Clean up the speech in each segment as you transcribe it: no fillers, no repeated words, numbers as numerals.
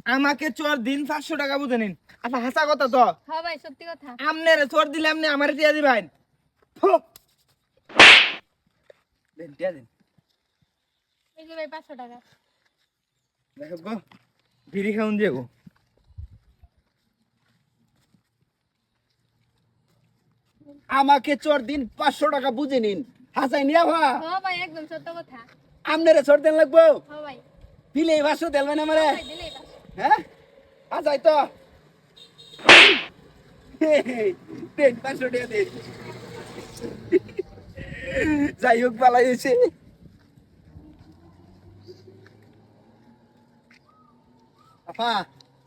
আমাকে চোর দিন 500 টাকা বুঝে নিন। আচ্ছা হাসা কথা তো। হ্যাঁ ভাই সত্যি কথা। আমনে চোর দিলে আমনে আমারে দিয়া দিবেন। দেন দিয়া দেন। এই যে ভাই 500 টাকা। দেখো গো বিড়ি খাউন দিয়ে গো। আমাকে চোর দিন 500 টাকা বুঝে নিন। হাসাই নিয়া ভা। হ্যাঁ ভাই একদম সত্য কথা। আমনেরে চোর দেন লাগবো। হ্যাঁ ভাই। দিলে 500 দেলবেন আমারে। ভাই দিলেই পাস। হ্যাঁ হাসাই তো। দেন 500 টাকা দেন। যাই হোক পালাই হয়েছে। আফা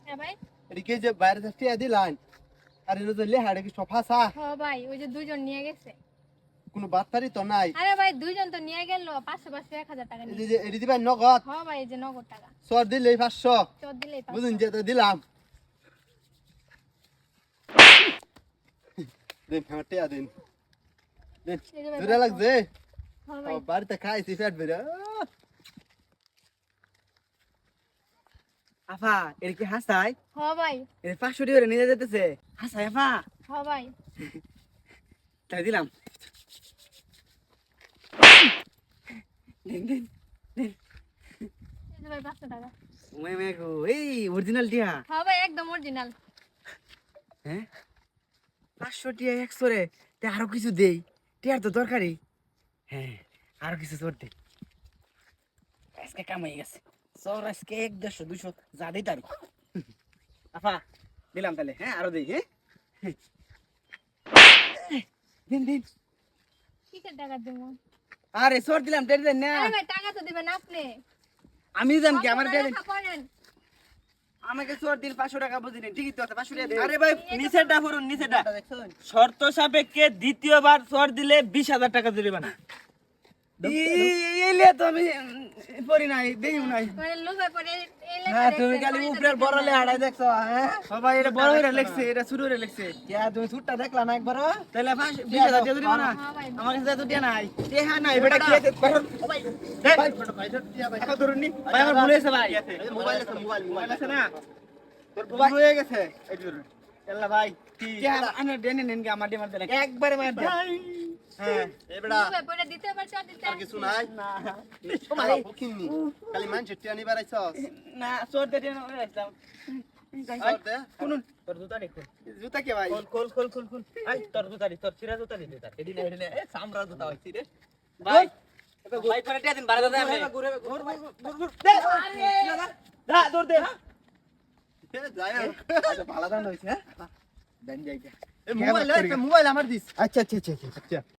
হ্যাঁ ভাই। এদিকে যে বাইরে যাচ্ছি দিলাম আর এটা তো লেহাড়ে কি সফা সা হ্যাঁ ভাই ওই যে দুইজন নিয়ে গেছে। কোনো বার্তারি তো নাই। আরে ভাই দুইজন তো নিয়ে গেল 500 500 1000 টাকা এই নিয়ে। যে এটি দিবেন নগদ হ্যাঁ ভাই এই যে নগদ টাকা। সর দিলে 500 চোর দিলেই পাস। বুঝুন যে তো দিলাম। দেন হাঁটে দিন দেন জোরে লাগছে। হ্যাঁ ভাই। বাড়িতে খাইছি ফ্যাট বেরা। আফা এর কি হাসাই হ্যাঁ ভাই। এর 500 টাকা নিয়ে যেতেছে হাসাই আফা হ্যাঁ ভাই। তাই দিলাম। দেন দেন দেন এই যে ভাই 500 টাকা। ওই মেঘো এই অরিজিনাল টিয়া। হ্যাঁ ভাই একদম অরিজিনাল। হ্যাঁ 500 টিয়া 100 রে তে আরো কিছু দেই টিয়ার তো দরকারি। হ্যাঁ আরো কিছু তোর দে আজকে কামাই গেছে সর আজকে 100 200 যা দেই তারি। আফা দিলাম তাহলে হ্যাঁ আরো দেই হ্যাঁ দিন দিন। কিসের টাকা দেবো? আরে সর দিলাম টের দেন না। আরে ভাই টাকা তো দিবেন আপনি। আমি জান কি আমার দেন করেন। আমাকে সর দিন 500 টাকা বুঝিনি ঠিকই তো আছে 500 টাকা দে। আরে ভাই নিচেটা করুন নিচেটা শর্ত সাপেক্ষে দ্বিতীয়বার সর দিলে 20000 টাকা জরিমানা। এইলে তো আমি পড়ি নাই দেইও নাই। মানে লোভে পড়ে এই লেখা হ্যাঁ তুমি দেখছেন, খালি মানে উপরের তো বড় দিবেন না। লেহাড়াই দেখছো হ্যাঁ সবাই এটা বড় হইরা লেখছে এটা ছোট হইরা লেখছে। ইয়া তুমি ছোটটা দেখলা না একবার তাহলে 20000 টাকা দিবা না। হ্যাঁ ভাই। আমার কাছে তো দিয়া নাই টেহা নাই বেটা কি আছে ভাই ভাই ভাই ধরুন নি ভাই আমার ভুল হয়েছে ভাই মোবাইল আছে মোবাইল আছে না তোর ভুল হয়ে গেছে এই ধরুন এল্লা ভাই কি আনা দেন নেন কে আমার দিয়ে মার দেন একবারে মার দে। হ্যাঁ এই বেটা লোভে পড়ে দ্বিতীয়বার চোর দিতে আর কিছু নাই না তোমার বুকিংনি খালি মানুষের টিয়া নিবার আইছস না চোর দে দেন রাখতাম সর দে শুনুন তোর জুতা দেখো জুতা কে ভাই খোল খোল খোল খোল আই তোর জুতা দি তোর চিরা জুতা দি তার এদিন এদিন এ সামরা জুতা হইছি রে ভাই ভাই করে টিয়া দিন 12000 আমি ঘুরে ঘুর ঘুর দে দা দৌড় দে এ যাই আচ্ছা ভালো দান হইছে হ্যাঁ দেন যাই এ মোবাইল আমার দিস আচ্ছা আচ্ছা আচ্ছা আচ্ছা